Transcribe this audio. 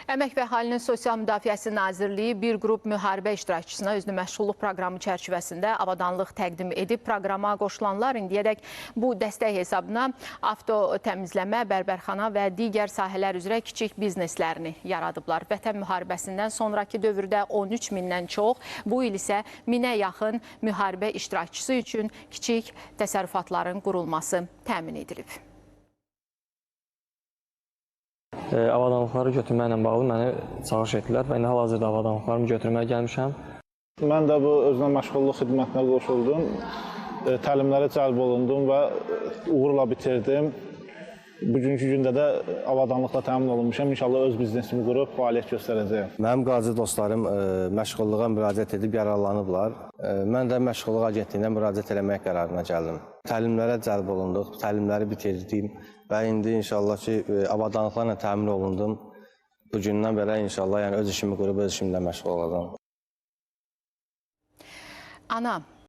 Əmək və Əhalinin Sosial Müdafiəsi Nazirliyi bir qrup müharibə iştirakçısına özünü məşğulluq proqramı çərçivəsində avadanlıq təqdim edib. Proqrama qoşulanlar indiyədək bu dəstək hesabına avto təmizləmə, bərbərxana və digər sahələr üzrə kiçik bizneslərini yaradıblar. Vətən müharibəsindən sonraki dövrdə 13 mindən çox, bu il isə 1000-ə yaxın müharibə iştirakçısı üçün kiçik təsərrüfatların qurulması təmin edilib. Avadanlıqları götürməklə bağlı məni çağırış etdilər və indi hal-hazırda avadanlıqlarımı götürməyə gəlmişəm. Mən də bu özünə məşğulluq xidmətinə qoşuldum, təlimlərə cəlb olundum və uğurla bitirdim. Bugünkü gündə də avadanlıqla təmin olunmuşam. İnşallah öz biznesimi qurub fəaliyyət göstərəcəyəm. Mənim qazi dostlarım məşğulluğa müraciət edib yaralanıblar. Mən də məşğulluq agentliyinə müraciət eləmək qərarına gəldim. Təlimlərə cəlb olunduq, təlimləri bitirdim və indi inşallah ki, avadanlıqlarla təmin olundum. Bugündən belə inşallah öz işimi qurub öz işimlə məşğul olacağam. Ana.